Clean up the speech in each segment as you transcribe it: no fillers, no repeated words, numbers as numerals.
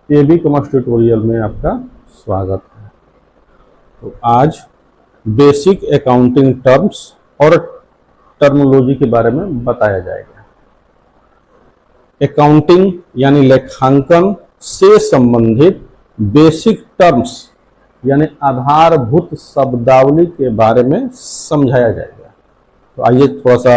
केबी commerce tutorial में आपका स्वागत है। तो आज बेसिक अकाउंटिंग टर्म्स और टर्मिनोलॉजी के बारे में बताया जाएगा। अकाउंटिंग यानी लेखांकन से संबंधित बेसिक टर्म्स यानी आधारभूत शब्दावली के बारे में समझाया जाएगा। तो आइए थोड़ा सा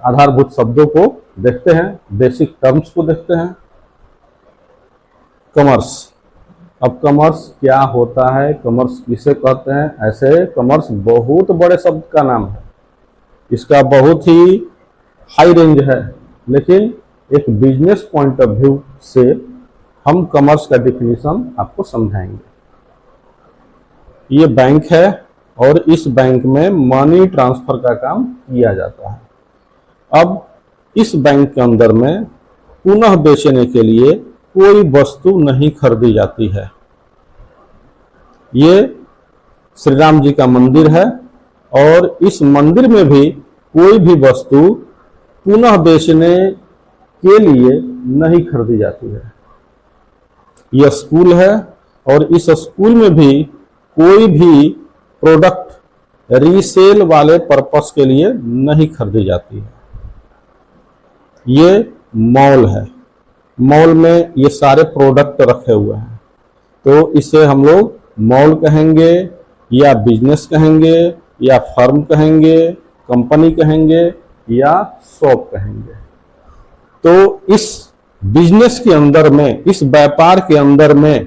आधारभूत शब्दों को देखते हैं, बेसिक टर्म्स को देखते हैं। कॉमर्स। अब कॉमर्स क्या होता है, कॉमर्स किसे कहते हैं? ऐसे कॉमर्स बहुत बड़े शब्द का नाम है, इसका बहुत ही हाई रेंज है, लेकिन एक बिजनेस पॉइंट ऑफ व्यू से हम कॉमर्स का डिफिनीशन आपको समझाएंगे। ये बैंक है और इस बैंक में मनी ट्रांसफर का काम किया जाता है। अब इस बैंक के अंदर में पुनः बेचने के लिए कोई वस्तु नहीं खरीदी जाती है। ये श्री राम जी का मंदिर है और इस मंदिर में भी कोई भी वस्तु पुनः बेचने के लिए नहीं खरीदी जाती है। यह स्कूल है और इस स्कूल में भी कोई भी प्रोडक्ट रीसेल वाले पर्पस के लिए नहीं खरीदी जाती है। ये मॉल है, मॉल में ये सारे प्रोडक्ट रखे हुए हैं, तो इसे हम लोग मॉल कहेंगे या बिजनेस कहेंगे या फर्म कहेंगे, कंपनी कहेंगे या शॉप कहेंगे। तो इस बिजनेस के अंदर में, इस व्यापार के अंदर में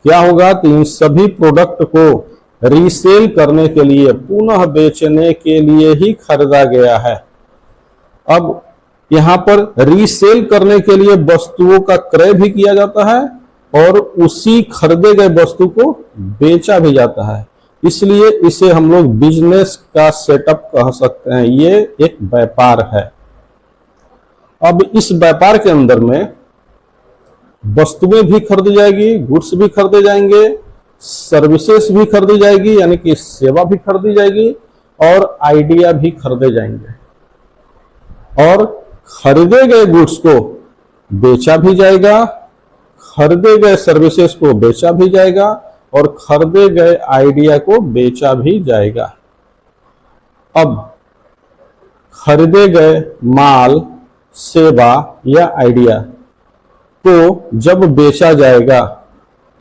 क्या होगा कि इन सभी प्रोडक्ट को रीसेल करने के लिए, पुनः बेचने के लिए ही खरीदा गया है। अब यहाँ पर रीसेल करने के लिए वस्तुओं का क्रय भी किया जाता है और उसी खरीदे गए वस्तु को बेचा भी जाता है, इसलिए इसे हम लोग बिजनेस का सेटअप कह सकते हैं। ये एक व्यापार है। अब इस व्यापार के अंदर में वस्तुएं भी खरीदी जाएगी, गुड्स भी खरीदे जाएंगे, सर्विसेज भी खरीदी जाएगी यानी कि सेवा भी खरीदी जाएगी और आइडिया भी खरीदे जाएंगे, और खरीदे गए गुड्स को बेचा भी जाएगा, खरीदे गए सर्विसेज को बेचा भी जाएगा और खरीदे गए आइडिया को बेचा भी जाएगा। अब खरीदे गए माल, सेवा या आइडिया को जब बेचा जाएगा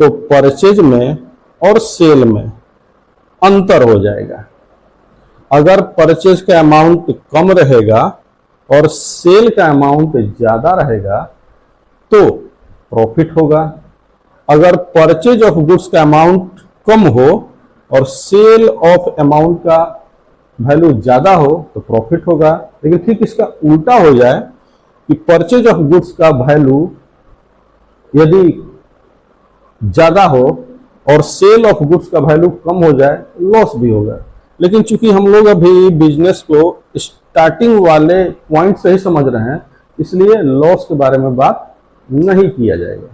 तो परचेज में और सेल में अंतर हो जाएगा। अगर परचेज का अमाउंट कम रहेगा और सेल का अमाउंट ज्यादा रहेगा तो प्रॉफिट होगा। अगर परचेज ऑफ गुड्स का अमाउंट कम हो और सेल ऑफ अमाउंट का वैल्यू ज्यादा हो तो प्रॉफिट होगा। लेकिन ठीक इसका उल्टा हो जाए कि परचेज ऑफ गुड्स का वैल्यू यदि ज्यादा हो और सेल ऑफ गुड्स का वैल्यू कम हो जाए, लॉस भी होगा। लेकिन चूंकि हम लोग अभी बिजनेस को स्टार्टिंग वाले पॉइंट से ही समझ रहे हैं, इसलिए लॉस के बारे में बात नहीं किया जाएगा,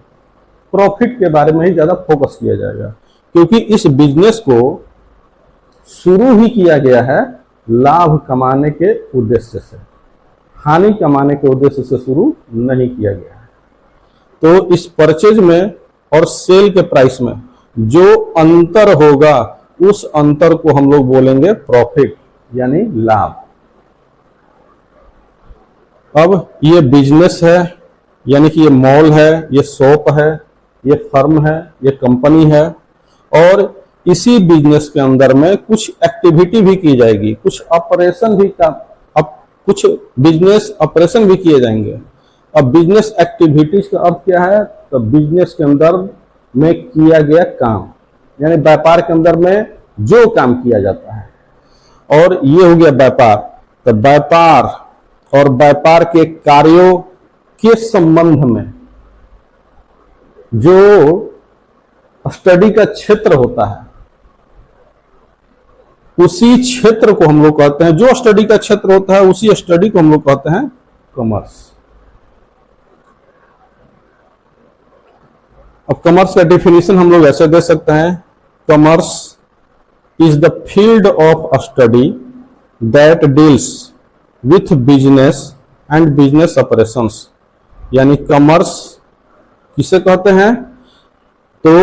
प्रॉफिट के बारे में ही ज्यादा फोकस किया जाएगा, क्योंकि इस बिजनेस को शुरू ही किया गया है लाभ कमाने के उद्देश्य से, हानि कमाने के उद्देश्य से शुरू नहीं किया गया है। तो इस परचेज में और सेल के प्राइस में जो अंतर होगा, उस अंतर को हम लोग बोलेंगे प्रॉफिट यानी लाभ। अब ये बिजनेस है यानी कि ये मॉल है, ये शॉप है, ये फर्म है, ये कंपनी है, और इसी बिजनेस के अंदर में कुछ एक्टिविटी भी की जाएगी, कुछ ऑपरेशन भी कुछ बिजनेस ऑपरेशन भी किए जाएंगे। अब बिजनेस एक्टिविटीज का अर्थ क्या है? तो बिजनेस के अंदर में किया गया काम, यानी व्यापार के अंदर में जो काम किया जाता है, और ये हो गया व्यापार। तो व्यापार और व्यापार के कार्यों के संबंध में जो स्टडी का क्षेत्र होता है, उसी क्षेत्र को हम लोग कहते हैं, जो स्टडी का क्षेत्र होता है उसी स्टडी को हम लोग कहते हैं कॉमर्स। अब कॉमर्स का डिफिनीशन हम लोग ऐसे दे सकते हैं, commerce is the field of study that deals with business and business operations. यानी कॉमर्स किसे कहते हैं? तो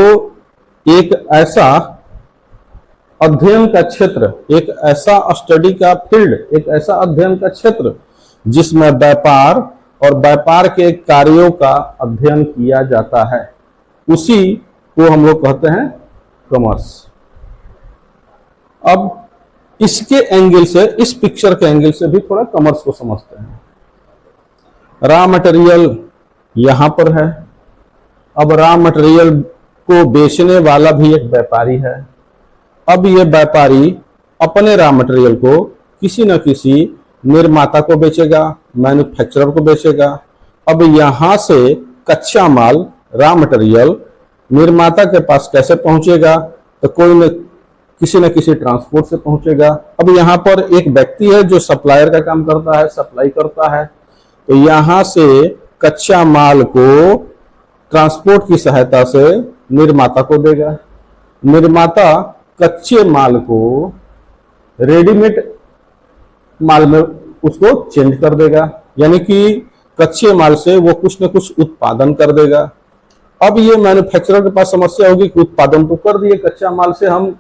एक ऐसा अध्ययन का क्षेत्र, एक ऐसा स्टडी का फील्ड, एक ऐसा अध्ययन का क्षेत्र जिसमें व्यापार और व्यापार के कार्यों का अध्ययन किया जाता है, उसी को हम लोग कहते हैं कॉमर्स। अब इसके एंगल से, इस पिक्चर के एंगल से भी थोड़ा कॉमर्स को समझते हैं। रॉ मटेरियल यहां पर है। अब रॉ मटेरियल को बेचने वाला भी एक व्यापारी है। अब ये व्यापारी अपने रॉ मटेरियल को किसी न किसी निर्माता को बेचेगा, मैन्युफैक्चरर को बेचेगा। अब यहां से कच्चा माल, रॉ मटेरियल निर्माता के पास कैसे पहुंचेगा? तो किसी न किसी ट्रांसपोर्ट से पहुंचेगा। अब यहां पर एक व्यक्ति है जो सप्लायर का काम करता है, सप्लाई करता है। तो यहां से कच्चा माल को ट्रांसपोर्ट की सहायता से निर्माता को देगा। निर्माता कच्चे माल को रेडीमेड माल में उसको चेंज कर देगा, यानी कि कच्चे माल से वो कुछ न कुछ उत्पादन कर देगा। अब ये मैन्युफैक्चरर के पास समस्या होगी कि उत्पादन तो कर दिए, कच्चा माल से हम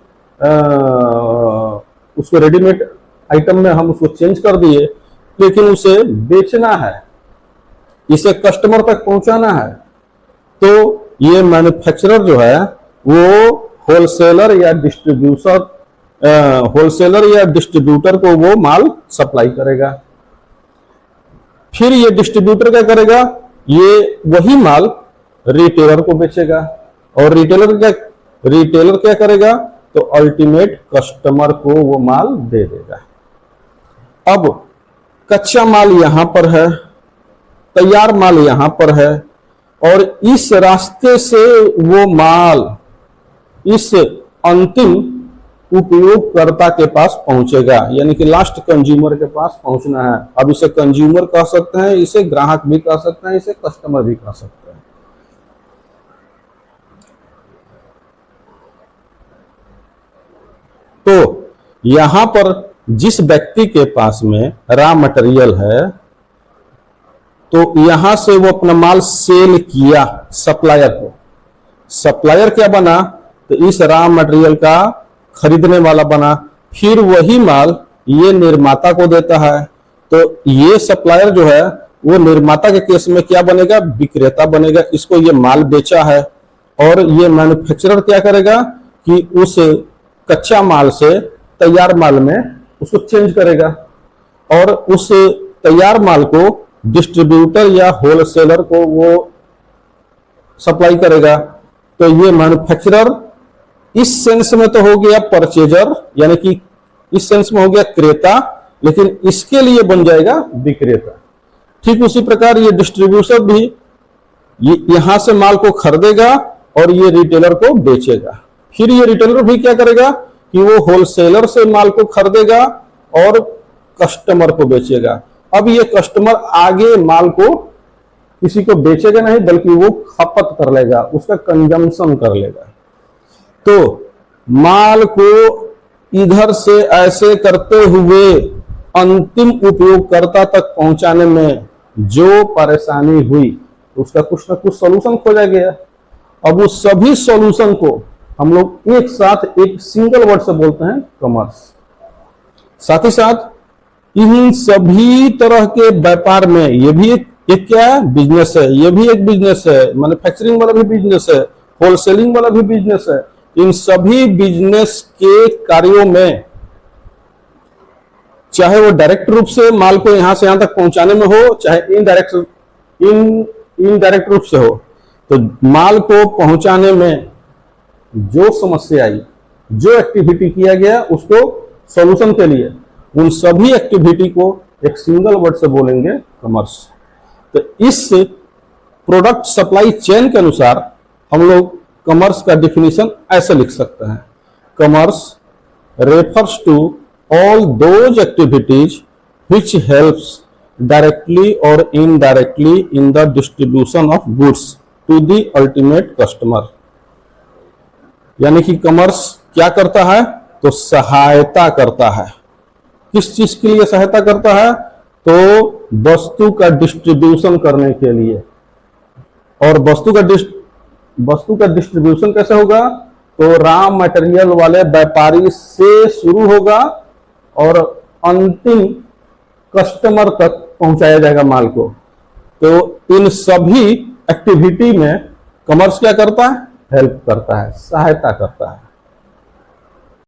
उसको रेडीमेड आइटम में हम उसको चेंज कर दिए, लेकिन उसे बेचना है, इसे कस्टमर तक पहुंचाना है। तो ये मैन्युफैक्चरर जो है वो होलसेलर या डिस्ट्रीब्यूटर को वो माल सप्लाई करेगा। फिर ये डिस्ट्रीब्यूटर क्या करेगा? ये वही माल रिटेलर को बेचेगा, और रिटेलर क्या करेगा? तो अल्टीमेट कस्टमर को वो माल दे देगा। अब कच्चा माल यहां पर है, तैयार माल यहां पर है, और इस रास्ते से वो माल इस अंतिम उपयोगकर्ता के पास पहुंचेगा, यानी कि लास्ट कंज्यूमर के पास पहुंचना है। अब इसे कंज्यूमर कह सकते हैं, इसे ग्राहक भी कह सकते हैं, इसे कस्टमर भी कह सकते हैं। तो यहां पर जिस व्यक्ति के पास में रॉ मटेरियल है, तो यहां से वो अपना माल सेल किया सप्लायर को। सप्लायर क्या बना? तो इस रॉ मटेरियल का खरीदने वाला बना। फिर वही माल ये निर्माता को देता है। तो ये सप्लायर जो है वो निर्माता के केस में क्या बनेगा? विक्रेता बनेगा। इसको ये माल बेचा है, और ये मैन्युफैक्चरर क्या करेगा कि उस कच्चा माल से तैयार माल में उसको चेंज करेगा, और उस तैयार माल को डिस्ट्रीब्यूटर या होलसेलर को वो सप्लाई करेगा। तो ये मैन्युफैक्चरर इस सेंस में तो हो गया परचेजर, यानी कि इस सेंस में हो गया क्रेता, लेकिन इसके लिए बन जाएगा विक्रेता। ठीक उसी प्रकार ये डिस्ट्रीब्यूटर भी यहां से माल को खरीदेगा और ये रिटेलर को बेचेगा। फिर ये रिटेलर भी क्या करेगा कि वो होलसेलर से माल को खरीदेगा और कस्टमर को बेचेगा। अब ये कस्टमर आगे माल को किसी को बेचेगा नहीं, बल्कि वो खपत कर लेगा, उसका कंजम्पशन कर लेगा। तो माल को इधर से ऐसे करते हुए अंतिम उपयोगकर्ता तक पहुंचाने में जो परेशानी हुई, उसका कुछ ना कुछ सॉल्यूशन खोजा गया। अब उस सभी सॉल्यूशन को हम लोग एक साथ एक सिंगल वर्ड से बोलते हैं कॉमर्स। साथ ही साथ इन सभी तरह के व्यापार में ये भी एक क्या है? बिजनेस है। ये भी एक बिजनेस है। मैन्युफैक्चरिंग वाला भी बिजनेस है, होलसेलिंग वाला भी बिजनेस है। इन सभी बिजनेस के कार्यों में, चाहे वो डायरेक्ट रूप से माल को यहां से यहां तक पहुंचाने में हो, चाहे इनडायरेक्ट रूप से हो, तो माल को पहुंचाने में जो समस्या आई, जो एक्टिविटी किया गया, उसको सॉल्यूशन के लिए उन सभी एक्टिविटी को एक सिंगल वर्ड से बोलेंगे कॉमर्स। तो इस प्रोडक्ट सप्लाई चेन के अनुसार हम लोग कॉमर्स का डिफिनीशन ऐसे लिख सकते हैं। Commerce refers to all those activities which helps directly or indirectly in the distribution of goods to the ultimate customer। यानी कि कॉमर्स क्या करता है? तो सहायता करता है। किस चीज के लिए सहायता करता है? तो वस्तु का डिस्ट्रीब्यूशन करने के लिए, और वस्तु का डिस्ट्रीब्यूशन कैसे होगा? तो रॉ मटेरियल वाले व्यापारी से शुरू होगा और अंतिम कस्टमर तक पहुंचाया जाएगा माल को। तो इन सभी एक्टिविटी में कॉमर्स क्या करता है? हेल्प करता है, सहायता करता है।